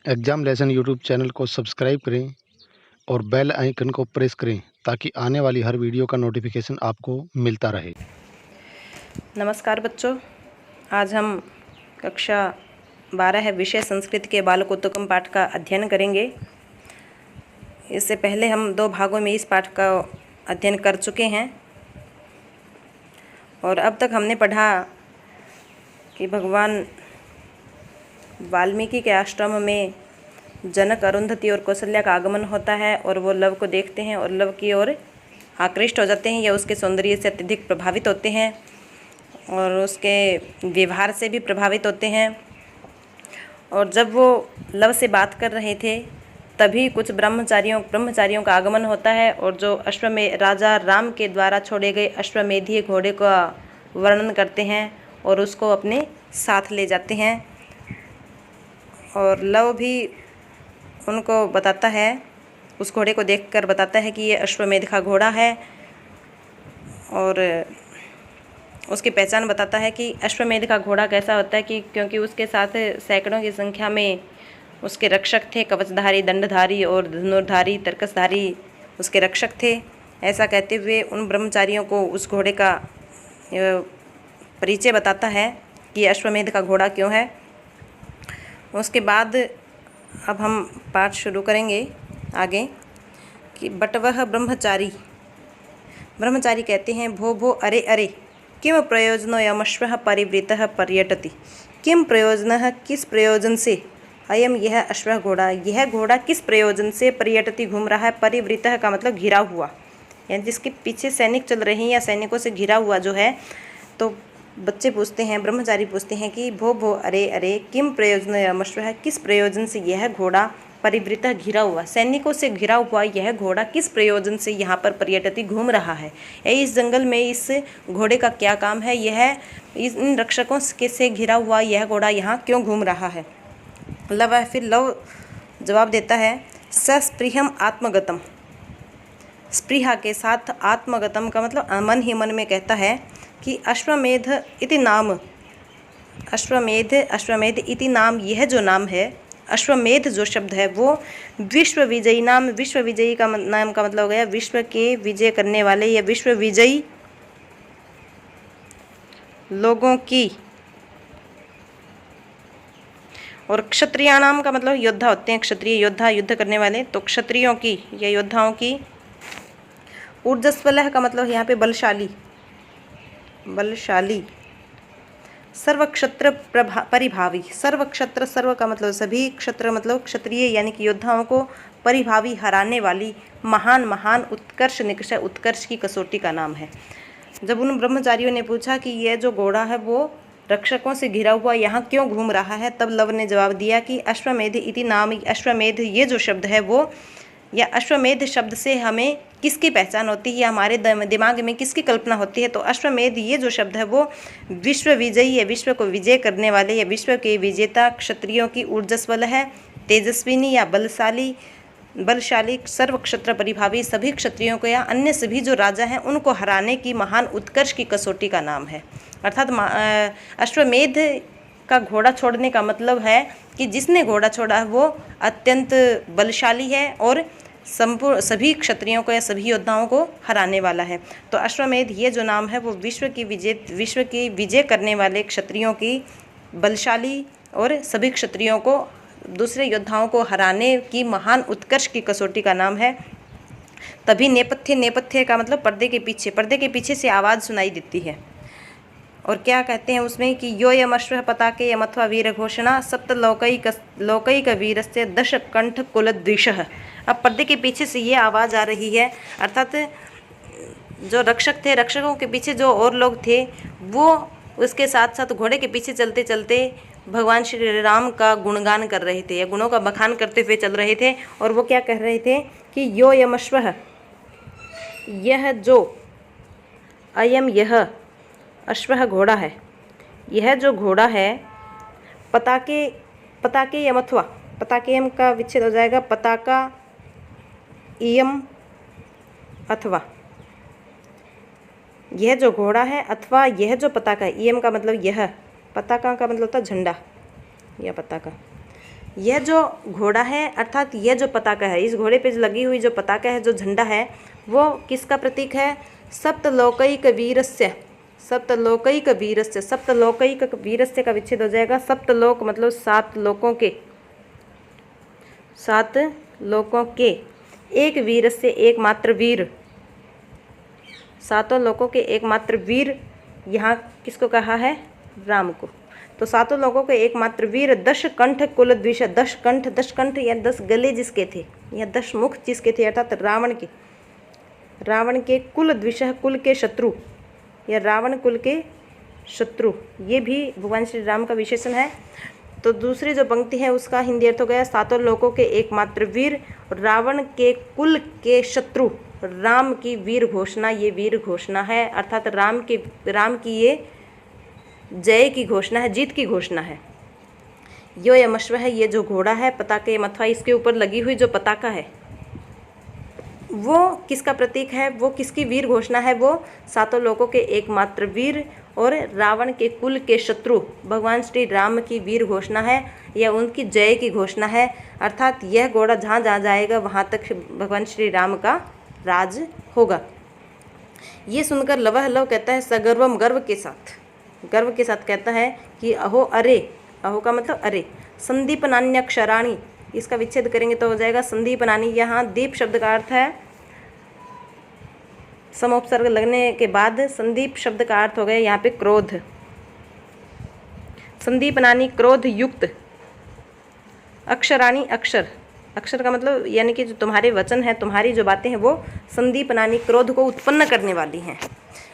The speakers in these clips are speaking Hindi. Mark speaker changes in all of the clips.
Speaker 1: एग्जाम लेसन यूट्यूब चैनल को सब्सक्राइब करें और बेल आइकन को प्रेस करें ताकि आने वाली हर वीडियो का नोटिफिकेशन आपको मिलता रहे।
Speaker 2: नमस्कार बच्चों, आज हम कक्षा 12 है विषय संस्कृत के बालकोत्तकम पाठ का अध्ययन करेंगे। इससे पहले हम 2 भागों में इस पाठ का अध्ययन कर चुके हैं और अब तक हमने पढ़ा कि भगवान वाल्मीकि के आश्रम में जनक, अरुंधति और कौशल्या का आगमन होता है और वो लव को देखते हैं और लव की ओर आकृष्ट हो जाते हैं या उसके सौंदर्य से अत्यधिक प्रभावित होते हैं और उसके व्यवहार से भी प्रभावित होते हैं। और जब वो लव से बात कर रहे थे तभी कुछ ब्रह्मचारियों का आगमन होता है और जो राजा राम के द्वारा छोड़े गए अश्वमेधीय घोड़े का वर्णन करते हैं और उसको अपने साथ ले जाते हैं। और लव भी उनको बताता है, उस घोड़े को देखकर बताता है कि ये अश्वमेध का घोड़ा है और उसकी पहचान बताता है कि अश्वमेध का घोड़ा कैसा होता है क्योंकि उसके साथ सैकड़ों की संख्या में उसके रक्षक थे, कवचधारी, दंडधारी और धनुर्धारी, तरकसधारी उसके रक्षक थे। ऐसा कहते हुए उन ब्रह्मचारियों को उस घोड़े का परिचय बताता है कि अश्वमेध का घोड़ा क्यों है। उसके बाद अब हम पाठ शुरू करेंगे आगे कि बटवह ब्रह्मचारी कहते हैं, भो भो अरे अरे, किम प्रयोजनो यमश्वः परिवृतः पर्यटति। किम प्रयोजनः, किस प्रयोजन से, अयम यह अश्वः घोड़ा, यह घोड़ा किस प्रयोजन से पर्यटति घूम रहा है। परिवृतः का मतलब घिरा हुआ, यानी जिसके पीछे सैनिक चल रहे हैं या सैनिकों से घिरा हुआ जो है। तो बच्चे पूछते हैं, ब्रह्मचारी पूछते हैं कि भो भो अरे अरे, किम प्रयोजन यमश्वः, किस प्रयोजन से यह घोड़ा परिवृतः घिरा हुआ, सैनिकों से घिरा हुआ यह घोड़ा किस प्रयोजन से यहाँ पर पर्यटती घूम रहा है। इस जंगल में इस घोड़े का क्या काम है, यह इन रक्षकों से घिरा हुआ यह घोड़ा यहाँ क्यों घूम रहा है। फिर लव जवाब देता है, सस्पृहम आत्मगतम, स्पृहा के साथ आत्मगतम का मतलब मन ही मन में कहता है कि अश्वमेध इति नाम, अश्वमेध इति नाम, यह जो नाम है, अश्वमेध जो शब्द है वो विश्व विजयी नाम, विश्व विजयी का नाम का मतलब हो गया विश्व के विजय करने वाले या विश्व विजयी लोगों की। और क्षत्रिय नाम का मतलब योद्धा होते हैं, क्षत्रिय योद्धा, युद्ध करने वाले, तो क्षत्रियों की या योद्धाओं की। ऊर्जस्वलह का मतलब यहाँ पे बलशाली, सर्वक्षत्र परिभावी, सर्वक्षत्र, सर्व का मतलब सभी, क्षत्र मतलब क्षत्रिय यानी कि योद्धाओं को, परिभावी हराने वाली, महान उत्कर्ष, निकष उत्कर्ष की कसौटी का नाम है। जब उन ब्रह्मचारियों ने पूछा कि यह जो घोड़ा है वो रक्षकों से घिरा हुआ यहाँ क्यों घूम रहा है, तब लव ने जवाब दिया कि अश्वमेध इति नाम, अश्वमेध ये जो शब्द है वो, या अश्वमेध शब्द से हमें किसकी पहचान होती है, हमारे दिमाग में किसकी कल्पना होती है। तो अश्वमेध ये जो शब्द है वो विश्व विजयी या विश्व को विजय करने वाले या विश्व के विजेता क्षत्रियों की ऊर्जस्वल है, तेजस्विनी या बलशाली, सर्व क्षत्र परिभावी, सभी क्षत्रियों को या अन्य सभी जो राजा हैं उनको हराने की महान उत्कर्ष की कसौटी का नाम है। अर्थात अश्वमेध का घोड़ा छोड़ने का मतलब है कि जिसने घोड़ा छोड़ा है वो अत्यंत बलशाली है और सभी क्षत्रियों को या सभी योद्धाओं को हराने वाला है। तो अश्वमेध ये जो नाम है वो विश्व की विजय करने वाले क्षत्रियों की, बलशाली और सभी क्षत्रियों को, दूसरे योद्धाओं को हराने की महान उत्कर्ष की कसौटी का नाम है। तभी नेपथ्य का मतलब पर्दे के पीछे से आवाज़ सुनाई देती है। और क्या कहते हैं उसमें कि यो यमश्वः पताके यमथवा वीर घोषणा सप्त लौकैक वीरस्य दश कंठ कुलद्विषः। अब पर्दे के पीछे से ये आवाज़ आ रही है, अर्थात जो रक्षक थे, रक्षकों के पीछे जो और लोग थे वो उसके साथ साथ घोड़े के पीछे चलते चलते भगवान श्री राम का गुणगान कर रहे थे या गुणों का बखान करते हुए चल रहे थे। और वो क्या कह रहे थे कि यो यमश्वः, यह जो, अयम यह अश्वः घोड़ा है, यह जो घोड़ा है, पताके यमथवा, पताके यम का विच्छेद हो जाएगा, पताका इयम अथवा, यह जो घोड़ा है अथवा यह जो पताका है, इयम का मतलब यह, पताका का मतलब होता है झंडा या पताका, यह जो घोड़ा है अर्थात यह जो पताका है, इस घोड़े पे लगी हुई जो पताका है, जो झंडा है, वो किसका प्रतीक है? सप्तलोकैक वीरस्य, सप्तलोकैक वीरस्य। सप्तलोकैक वीरस्य का विच्छेद हो जाएगा सप्तलोक, मतलब 7 लोकों के, 7 लोकों के, एक वीरस्य एकमात्र वीर, 7 लोकों के एकमात्र वीर। यहाँ किसको कहा है? राम को। तो 7 लोगों के एकमात्र वीर, 10 कंठ कुल द्विष, 10 कंठ, 10 कंठ या 10 गले जिसके थे, या 10 मुख जिसके थे, अर्थात रावण के कुल द्विष, कुल के शत्रु, या रावण कुल के शत्रु, ये भी भगवान श्री राम का विशेषण है। तो दूसरी जो पंक्ति है उसका हिंदी अर्थ हो गया 7 लोगों के एकमात्र वीर, रावण के कुल के शत्रु, राम की वीर घोषणा, ये वीर घोषणा है, अर्थात राम की ये जय की घोषणा है, जीत की घोषणा है। यो यमश्व है, ये जो घोड़ा है, पताके अथवा इसके ऊपर लगी हुई जो पताका है, वो किसका प्रतीक है? वो किसकी वीर घोषणा है? वो 7 लोगों के एकमात्र वीर और रावण के कुल के शत्रु भगवान श्री राम की वीर घोषणा है, या उनकी जय की घोषणा है। अर्थात यह घोड़ा जहाँ जहाँ जाएगा वहाँ तक भगवान श्री राम का राज होगा। ये सुनकर लवह लव कहता है सगर्वम, गर्व के साथ कहता है कि अहो अरे, अहो का मतलब अरे, संदीपनान्यक्षराणि, इसका विच्छेद करेंगे तो हो जाएगा संदीपनानि। यहाँ दीप शब्द का अर्थ है, समोपसर्ग लगने के बाद संदीप शब्द का अर्थ हो गया यहाँ पे क्रोध। संदीपनानि क्रोध युक्त, अक्षराणि अक्षर, अक्षर का मतलब यानी कि जो तुम्हारे वचन है, तुम्हारी जो बातें हैं वो संदीपनानि क्रोध को उत्पन्न करने वाली हैं।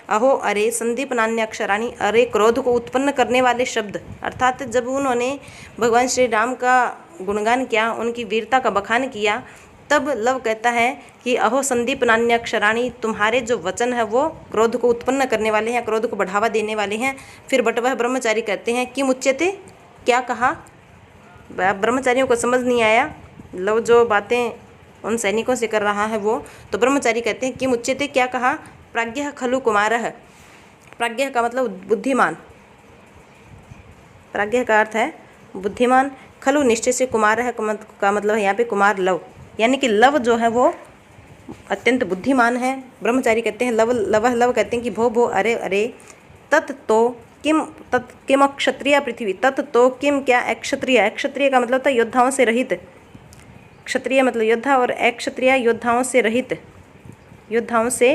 Speaker 2: अहो अरे संदीपनान्य अक्षराणि, अरे क्रोध को उत्पन्न करने वाले शब्द। अर्थात जब उन्होंने भगवान श्री राम का गुणगान किया, उनकी वीरता का बखान किया, तब लव कहता है कि अहो संदीपनान्य अक्षराणि, तुम्हारे जो वचन है वो क्रोध को उत्पन्न करने वाले हैं, क्रोध को बढ़ावा देने वाले हैं। फिर बटवह ब्रह्मचारी कहते हैं कि मुच्यते, क्या कहा? ब्रह्मचारियों को समझ नहीं आया, लव जो बातें उन सैनिकों से कर रहा है वो, तो ब्रह्मचारी कहते हैं कि मुच्यते, क्या कहा? प्राज्ञः खलु कुमारः, प्राज्ञः का मतलब बुद्धिमान, प्राज्ञः का अर्थ है बुद्धिमान, खलु निश्चय से, कुमारः का मतलब है यहाँ पे कुमार लव, यानी कि लव जो है वो अत्यंत बुद्धिमान है। ब्रह्मचारी कहते हैं लव कहते हैं कि भो भो अरे अरे, तत् तो किम अक्षत्रिय पृथ्वी, तत् तो किम, क्या? अक्षत्रिय, अक्षत्रिय का मतलब था योद्धाओं से रहित, क्षत्रिय मतलब योद्धा और अक्षत्रिय योद्धाओं से रहित, योद्धाओं से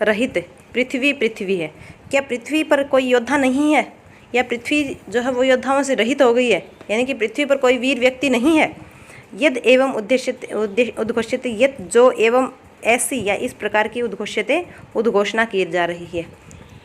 Speaker 2: रहित पृथ्वी है। क्या पृथ्वी पर कोई योद्धा नहीं है, या पृथ्वी जो है वो योद्धाओं से रहित हो गई है, यानी कि पृथ्वी पर कोई वीर व्यक्ति नहीं है। यद एवं उद्घोषित, यद जो एवं ऐसी या इस प्रकार की उद्घोषणा की जा रही है।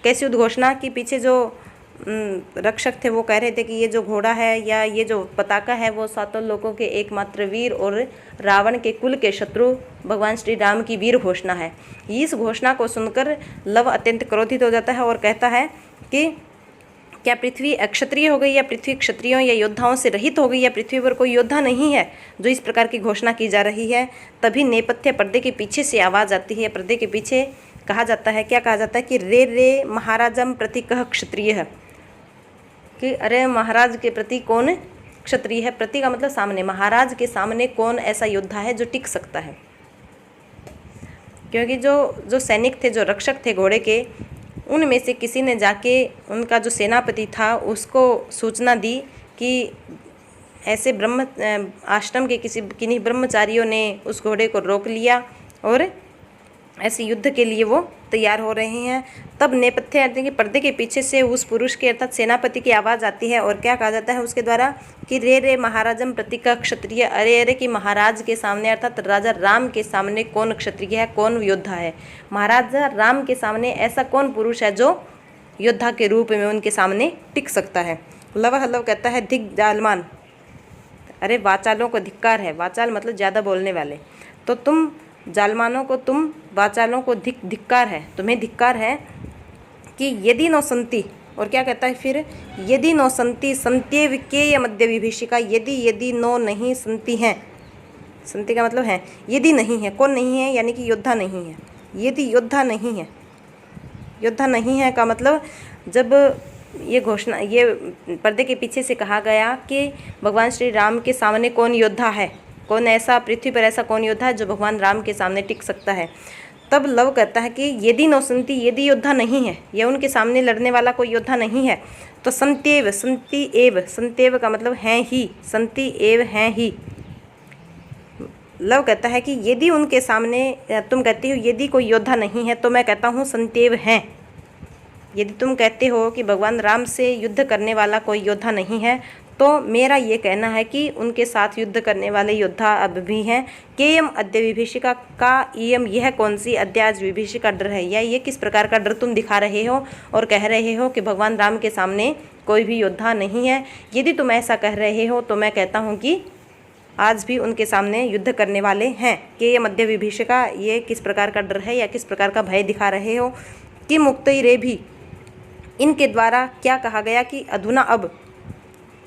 Speaker 2: कैसी उद्घोषणा? की पीछे जो रक्षक थे वो कह रहे थे कि ये जो घोड़ा है या ये जो पताका है वो 7 लोगों के एकमात्र वीर और रावण के कुल के शत्रु भगवान श्री राम की वीर घोषणा है। इस घोषणा को सुनकर लव अत्यंत क्रोधित हो जाता है और कहता है कि क्या पृथ्वी अक्षत्रिय हो गई, या पृथ्वी क्षत्रियों या योद्धाओं से रहित हो गई, या पृथ्वी पर कोई योद्धा नहीं है जो इस प्रकार की घोषणा की जा रही है। तभी नेपथ्य पर्दे के पीछे से आवाज़ आती है, पर्दे के पीछे कहा जाता है, क्या कहा जाता है कि रे रे महाराजम प्रति कह क्षत्रिय है, कि अरे महाराज के प्रति कौन क्षत्रिय है। प्रति का मतलब सामने, महाराज के सामने कौन ऐसा योद्धा है जो टिक सकता है। क्योंकि जो सैनिक थे, जो रक्षक थे घोड़े के, उनमें से किसी ने जाके उनका जो सेनापति था उसको सूचना दी कि ऐसे आश्रम के किन्हीं ब्रह्मचारियों ने उस घोड़े को रोक लिया और ऐसे युद्ध के लिए वो तैयार हो रहे हैं। तब नेपथ्य आते हैं कि पर्दे के पीछे से उस पुरुष के अर्थात सेनापति की आवाज़ आती है और क्या कहा जाता है उसके द्वारा कि रे रे महाराजम प्रतिका क्षत्रिय, अरे अरे कि महाराज के सामने अर्थात राजा राम के सामने कौन क्षत्रिय है, कौन योद्धा है। महाराजा राम के सामने ऐसा कौन पुरुष है जो योद्धा के रूप में उनके सामने टिक सकता है। लव कहता है धिक जालमान, अरे वाचालों को धिक्कार है, वाचाल मतलब ज़्यादा बोलने वाले, तो तुम जालमानों को, तुम वाचालों को धिक्कार है, तुम्हें धिक्कार है कि यदि नो संति, और क्या कहता है फिर, यदि नो संति संत्येव केय मध्य विभीषिका, यदि नो नहीं संति हैं, संति का मतलब है यदि नहीं है, कौन नहीं है, यानी कि योद्धा नहीं है। यदि योद्धा नहीं है, योद्धा नहीं है का मतलब जब ये घोषणा, ये पर्दे के पीछे से कहा गया कि भगवान श्री राम के सामने कौन योद्धा है, कौन ऐसा पृथ्वी पर ऐसा कौन योद्धा है जो भगवान राम के सामने टिक सकता है। तब लव कहता है कि यदि नौसंती, यदि योद्धा नहीं है या उनके सामने लड़ने वाला कोई योद्धा नहीं है तो संत्येव, संति एव, संत्येव का मतलब हैं ही, संति एव हैं ही। लव कहता है कि यदि उनके सामने, तुम कहती हो यदि कोई योद्धा नहीं है तो मैं कहता हूँ संत्येव हैं। यदि तुम कहते हो कि भगवान राम से युद्ध करने वाला कोई योद्धा नहीं है तो मेरा ये कहना है कि उनके साथ युद्ध करने वाले योद्धा अब भी हैं। केयम अद्य विभीषिका का इयम, यह कौन सी अद्य आज विभीषिका डर है, या ये किस प्रकार का डर तुम दिखा रहे हो और कह रहे हो कि भगवान राम के सामने कोई भी योद्धा नहीं है। यदि तुम ऐसा कह रहे हो तो मैं कहता हूँ कि आज भी उनके सामने युद्ध करने वाले हैं। केयम अद्य विभीषिका, ये किस प्रकार का डर है या किस प्रकार का भय दिखा रहे हो। कि मुक्तई रे भी, इनके द्वारा क्या कहा गया कि अधुना अब,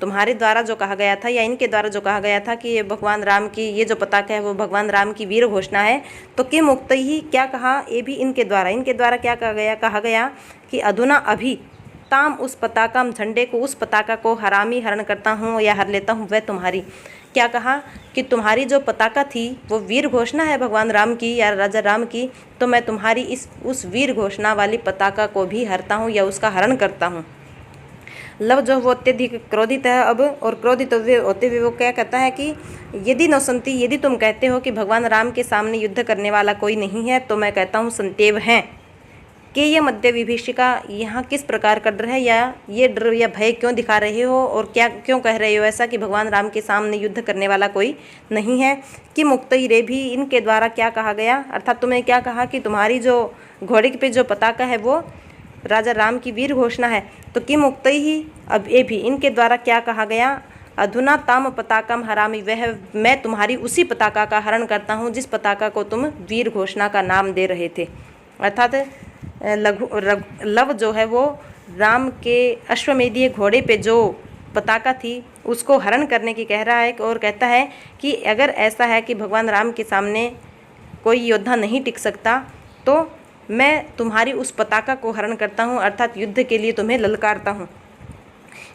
Speaker 2: तुम्हारे द्वारा जो कहा गया था या इनके द्वारा जो कहा गया था कि ये भगवान राम की, ये जो पताका है वो भगवान राम की वीर घोषणा है, तो कि मुक्त ही क्या कहा, ये भी इनके द्वारा क्या कहा गया कि अधुना अभी ताम, उस पताका, झंडे को, उस पताका को हरामी, हरण करता हूँ या हर लेता हूँ, वह तुम्हारी। क्या कहा कि तुम्हारी जो पताका थी वो वीर घोषणा है भगवान राम की या राजा राम की, तो मैं तुम्हारी उस वीर घोषणा वाली पताका को भी हरता हूँ या उसका हरण करता हूँ। लव जो वो अत्यधिक क्रोधित है अब, और क्रोधित होते हुए वो क्या कहता है कि यदि नौसंती, यदि तुम कहते हो कि भगवान राम के सामने युद्ध करने वाला कोई नहीं है तो मैं कहता हूँ संत्येव हैं। कि ये मध्य विभीषिका, यहाँ किस प्रकार का डर है या ये डर या भय क्यों दिखा रहे हो और क्या क्यों कह रहे हो ऐसा कि भगवान राम के सामने युद्ध करने वाला कोई नहीं है। कि मुक्तई रे भी, इनके द्वारा क्या कहा गया, अर्थात तुमने क्या कहा कि तुम्हारी जो घोड़े पे जो पताका है वो राजा राम की वीर घोषणा है। तो कि मुक्तई ही, अब ये भी इनके द्वारा क्या कहा गया, अधुना ताम पताकम हरामी, वह मैं तुम्हारी उसी पताका का हरण करता हूँ जिस पताका को तुम वीर घोषणा का नाम दे रहे थे। अर्थात लव जो है वो राम के अश्वमेधीय घोड़े पे जो पताका थी उसको हरण करने की कह रहा है और कहता है कि अगर ऐसा है कि भगवान राम के सामने कोई योद्धा नहीं टिक सकता तो मैं तुम्हारी उस पताका को हरण करता हूँ, अर्थात युद्ध के लिए तुम्हें ललकारता हूँ।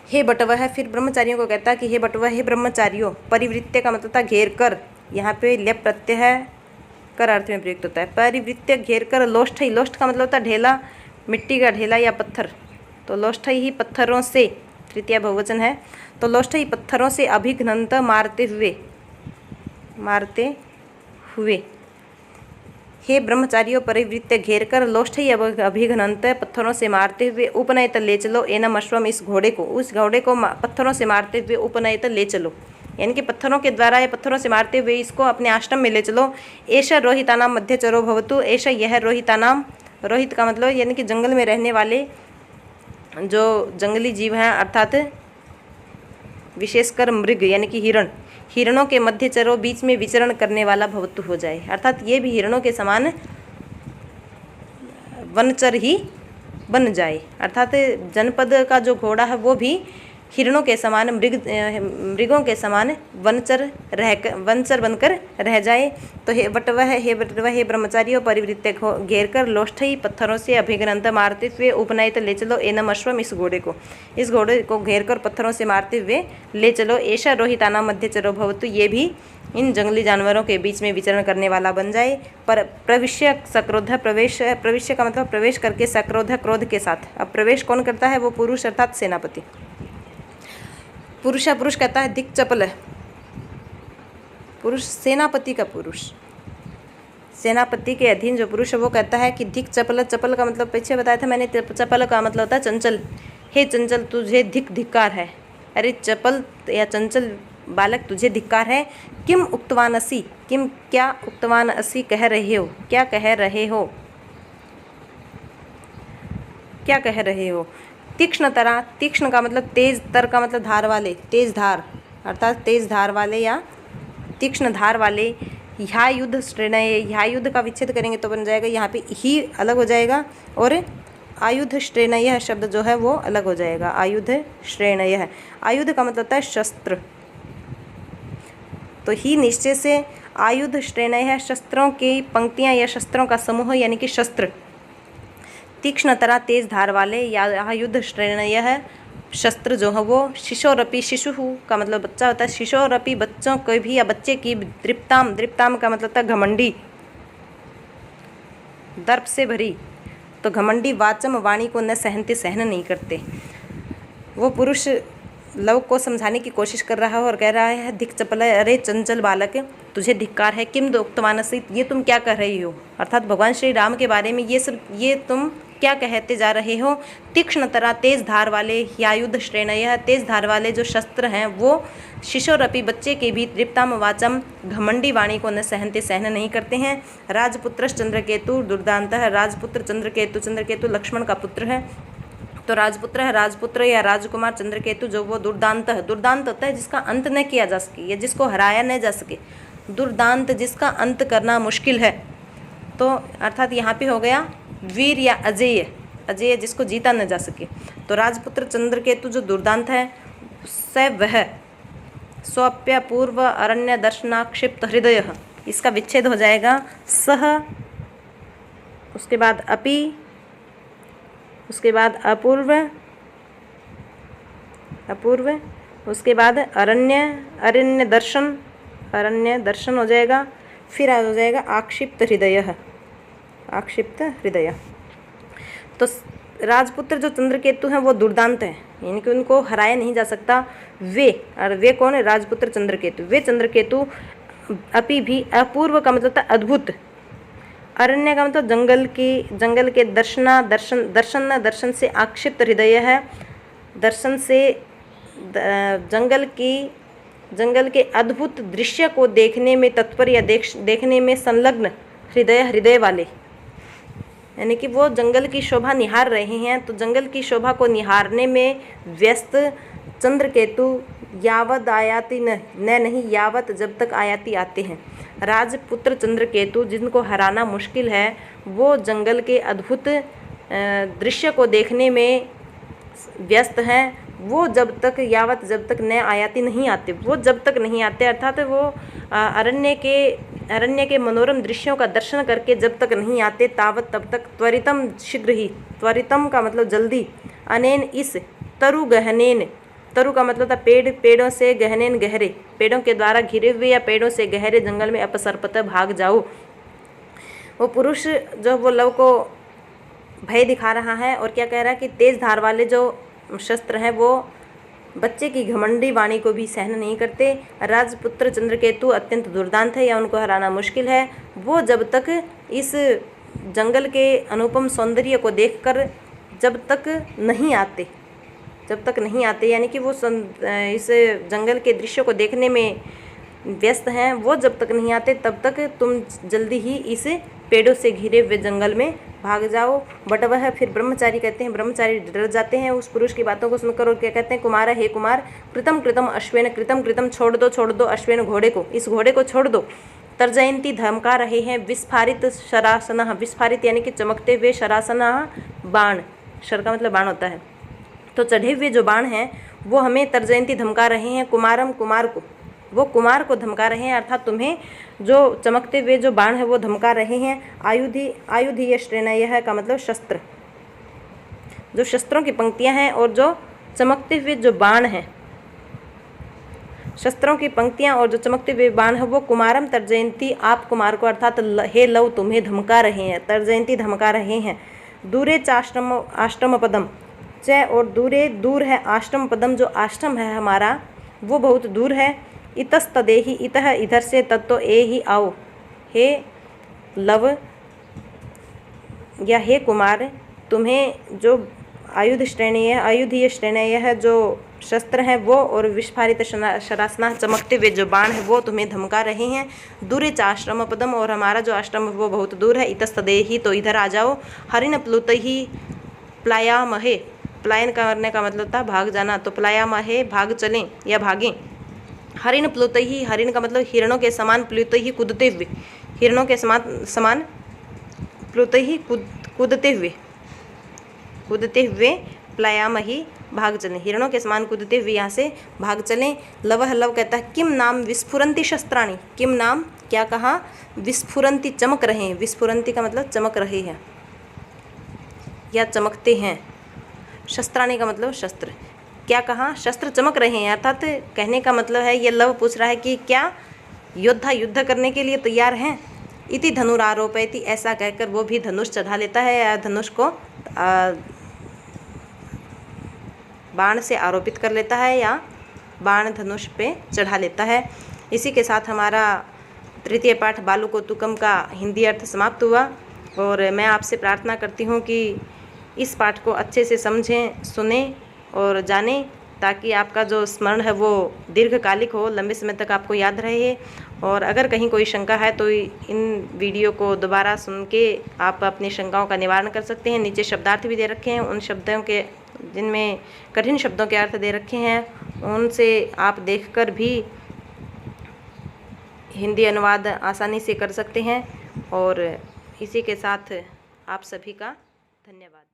Speaker 2: हे बटवह, फिर ब्रह्मचारियों को कहता है कि हे बटवह, हे ब्रह्मचारियों, परिवृत्य का मतलब था घेर कर, यहाँ पे लेप प्रत्यय है, कर अर्थ में प्रयुक्त होता है। परिवृत्य घेर कर, लोष्ठ ही, लोष्ठ का मतलब होता है ढेला, मिट्टी का ढेला या पत्थर, तो लोष्ठ ही पत्थरों से, तृतीया बहुवचन है, तो लोष्ठ ही पत्थरों से अभिघ्नंत, मारते हुए। हे ब्रह्मचारियों, परिवृत्य घेर कर, लोष्ठ ही अभिघ्नंत, पत्थरों से मारते हुए, उपनयत ले चलो एनम अश्वम, इस घोड़े को, उस घोड़े को पत्थरों से मारते हुए उपनयत ले चलो, यानी कि पत्थरों के द्वारा या पत्थरों से मारते हुए इसको अपने आश्रम में ले चलो। ऐशा रोहितानाम मध्यचरो भवतु, ऐशा यह रोहितानाम, रोहित का मतलब यानी कि जंगल में रहने वाले जो जंगली जीव हैं, अर्थात विशेषकर मृग यानी कि हिरण, हिरणों के मध्यचरो, बीच में विचरण करने वाला भवतु हो जाए, अर्थात ये भी हिरणों के समान वनचर ही बन जाए, अर्थात जनपद का जो घोड़ा है वो भी हिरणों के समान, मृगों के समान वनचर बनकर रह जाए। तो हे बटवह, हे ब्रह्मचारियों, परिवृत्य घेर कर, लोष्ठी पत्थरों से अभिघ्नंत मारते हुए, उपनयत ले चलो एनम अश्वम, इस घोड़े को घेर कर पत्थरों से मारते हुए ले चलो। ऐशा रोहिताना मध्यचरो भवतु, ये भी इन जंगली जानवरों के बीच में विचरण करने वाला बन जाए। पर प्रविश्य सक्रोध, प्रविश्य का मतलब प्रवेश करके, सक्रोध क्रोध के साथ। अब प्रवेश कौन करता है, वो पुरुष अर्थात सेनापति। पुरुष कहता है दिक् चपल, पुरुष सेनापति का पुरुष, सेनापति के अधीन जो पुरुष है वो कहता है कि दिक् चपल, चपल का मतलब पीछे बताया था मैंने, चपल का मतलब होता है चंचल। हे चंचल, तुझे धिक्कार है, अरे चपल या चंचल बालक तुझे धिक्कार है। किम उक्तवान असि, किम क्या उक्तवान असि कह रहे हो, क्या कह रहे हो, क्या कह रहे हो। तीक्ष्ण तरा, तीक्ष्ण का मतलब तेज, तर का मतलब धार वाले, तेज धार, अर्थात तेज धार वाले या तीक्ष्ण धार वाले। ह्या युद्ध श्रेणय, ह्या युद्ध का विच्छेद करेंगे तो बन जाएगा, यहाँ पे ही अलग हो जाएगा और आयुध श्रेणय शब्द जो है वो अलग हो जाएगा। आयुध श्रेणय, आयुध का मतलब होता है शस्त्र, तो ही निश्चय से आयुध श्रेणय, शस्त्रों की पंक्तियाँ या शस्त्रों का समूह यानी कि शस्त्र। तीक्ष्णतरा तेज धार वाले या युद्ध श्रेणयः शस्त्र जो है वो शिशोरपि, शिशु का मतलब बच्चा होता है, शिशोरपि बच्चों को भी या बच्चे की, दृप्ताम, दृप्ताम का मतलब था घमंडी, दर्प से भरी, तो घमंडी वाचम वाणी को न सहनते, सहन नहीं करते। वो पुरुष लव को समझाने की कोशिश कर रहा है और कह रहा है धिक चपल, अरे चंचल बालक तुझे धिक्कार है, किम दोक्तमानसी, ये तुम क्या कर रही हो, अर्थात भगवान श्री राम के बारे में ये तुम क्या कहते जा रहे हो। तीक्ष्णतरा तेज धार वाले या युद्ध श्रेणयः, तेज धार वाले जो शस्त्र हैं वो शिशोरपि बच्चे के भी, दृप्ताम वाचम घमंडी वाणी को न सहनते, सहन नहीं करते हैं। राजपुत्र चंद्रकेतु दुर्दांतः, राजपुत्र चंद्रकेतु, चंद्रकेतु लक्ष्मण का पुत्र है, तो राजपुत्र है, राजपुत्र या राजकुमार चंद्रकेतु जो वो दुर्दांत है, दुर्दांत होता है जिसका अंत न किया जा सके या जिसको हराया न जा सके, दुर्दांत जिसका अंत करना मुश्किल है। तो अर्थात यहाँ पे हो गया वीर या अजेय, अजेय जिसको जीता न जा सके। तो राजपुत्र चंद्रकेतु जो दुर्दांत है स वह स्वप्य पूर्व अरण्य दर्शनाक्षिप्त हृदय, इसका विच्छेद हो जाएगा सह, उसके बाद अपि, उसके बाद अपूर्व, अपूर्व, उसके बाद अरण्य, अरण्य दर्शन, अरण्य दर्शन हो जाएगा, फिर हो जाएगा आक्षिप्त हृदय, आक्षिप्त हृदय। तो राजपुत्र जो चंद्रकेतु हैं वो दुर्दांत हैं, यानी कि उनको हराया नहीं जा सकता। वे, और वे कौन है, राजपुत्र चंद्रकेतु, वे चंद्रकेतु अपि भी, अपूर्व का मतलब था अद्भुत, अरण्य का मतलब जंगल की, जंगल के दर्शना, दर्शन, दर्शन, दर्शन से आक्षिप्त हृदय है, दर्शन से जंगल की, जंगल के अद्भुत दृश्य को देखने में तत्पर या देखने में संलग्न हृदय, हृदय वाले, यानी कि वो जंगल की शोभा निहार रहे हैं, तो जंगल की शोभा को निहारने में व्यस्त चंद्रकेतु यावत आयाति न नहीं, यावत जब तक आयाति आते हैं। राजपुत्र चंद्रकेतु जिनको हराना मुश्किल है वो जंगल के अद्भुत दृश्य को देखने में व्यस्त हैं, वो जब तक, यावत जब तक न आयाति नहीं आते, वो जब तक नहीं आते, अर्थात वो अरण्य के मनोरम दृश्यों का दर्शन करके जब तक नहीं आते तावत तब तक त्वरितम, शीघ्र ही, त्वरितम का मतलब जल्दी, अनेन इस, तरु गहनेन, तरु का मतलब था पेड़, पेड़ों से, गहनेन गहरे, पेड़ों के द्वारा घिरे हुए या पेड़ों से गहरे जंगल में अपसर्पत भाग जाओ। वो पुरुष जो वो लव को भय दिखा रहा है और क्या कह रहा है कि तेज धार वाले जो शस्त्र हैं वो बच्चे की घमंडी वाणी को भी सहन नहीं करते। राजपुत्र चंद्रकेतु अत्यंत दुर्दांत है या उनको हराना मुश्किल है, वो जब तक इस जंगल के अनुपम सौंदर्य को देखकर जब तक नहीं आते, जब तक नहीं आते, यानी कि वो इस जंगल के दृश्य को देखने में व्यस्त हैं, वो जब तक नहीं आते तब तक तुम जल्दी ही इस पेड़ों से घिरे हुए जंगल में भाग जाओ। बट वह फिर ब्रह्मचारी कहते हैं, ब्रह्मचारी डर जाते हैं उस पुरुष की बातों को सुनकर और क्या कहते हैं, कुमार, हे कुमार, कृतम कृतम अश्वेन, कृतम कृतम छोड़ दो अश्वेन घोड़े को, इस घोड़े को छोड़ दो। तर्जयंती धमका रहे हैं, विस्फारित शरासना, विस्फारित यानी कि चमकते हुए, शरासना बाण, शर का मतलब बाण होता है, तो चढ़े हुए जो बाण हैं वो हमें तर्जयंती धमका रहे हैं, कुमारम, कुमार को, वो कुमार को धमका रहे हैं, अर्थात तुम्हें जो चमकते हुए जो बाण है वो धमका रहे हैं। आयुधीय श्रेणयः का मतलब शस्त्र, जो शस्त्रों की पंक्तियां हैं और जो चमकते हुए जो बाण हैं, शस्त्रों की पंक्तियां और जो चमकते हुए बाण है वो कुमारम तर्जयंती, आप कुमार को अर्थात हे लव तुम्हें धमका रहे हैं, तर्जयंती धमका रहे हैं। दूरे चाश्रम, आश्रम पदम च, और दूरे दूर है, आश्रम पदम जो आश्रम है हमारा वो बहुत दूर है। इतस्तदेहि, इतः इधर से, तत्तो ए ही आओ, हे लव या हे कुमार, तुम्हें जो आयुध श्रेणी है, आयुधीय श्रेणी है, जो शस्त्र हैं वो और विस्फारित शरासना चमकते हुए जो बाण है वो तुम्हें धमका रहे हैं। दूरे च आश्रम पदम, और हमारा जो आश्रम है वो बहुत दूर है। इतस्तदेहि, तो इधर आ जाओ। हरिण प्लुतहि प्लायामहे, पलायन करने का मतलब था भाग जाना, तो प्लायामहे भाग चलें या भागें। हरिण प्लुतहि, हरिण का मतलब हिरणों के समान, प्लुतहि कूदते हुए, हिरणों के समान प्लुतहि कूदते हुए, प्लायामहि भाग चलें, हिरणों के समान कूदते हुए यहाँ से भाग चलें। लवह, लव कहता है किम नाम विस्फुरंती शस्त्राणि, किम नाम क्या कहा, विस्फुरंती चमक रहे हैं, विस्फुरंती का मतलब चमक रहे हैं, या चमकते हैं। शस्त्राणि का मतलब शस्त्र। क्या कहा? शस्त्र चमक रहे हैं, अर्थात कहने का मतलब है, ये लव पूछ रहा है कि क्या योद्धा युद्ध करने के लिए तैयार हैं। इति धनुरारोपयति, ऐसा कहकर वो भी धनुष चढ़ा लेता है या धनुष को बाण से आरोपित कर लेता है या बाण धनुष पे चढ़ा लेता है। इसी के साथ हमारा तृतीय पाठ बालू कौतुकम का हिंदी अर्थ समाप्त हुआ और मैं आपसे प्रार्थना करती हूँ कि इस पाठ को अच्छे से समझें, सुने और जानें, ताकि आपका जो स्मरण है वो दीर्घकालिक हो, लंबे समय तक आपको याद रहे। और अगर कहीं कोई शंका है तो इन वीडियो को दोबारा सुन के आप अपनी शंकाओं का निवारण कर सकते हैं। नीचे शब्दार्थ भी दे रखे हैं, उन शब्दों के जिनमें कठिन शब्दों के अर्थ दे रखे हैं उनसे आप देखकर भी हिंदी अनुवाद आसानी से कर सकते हैं। और इसी के साथ आप सभी का धन्यवाद।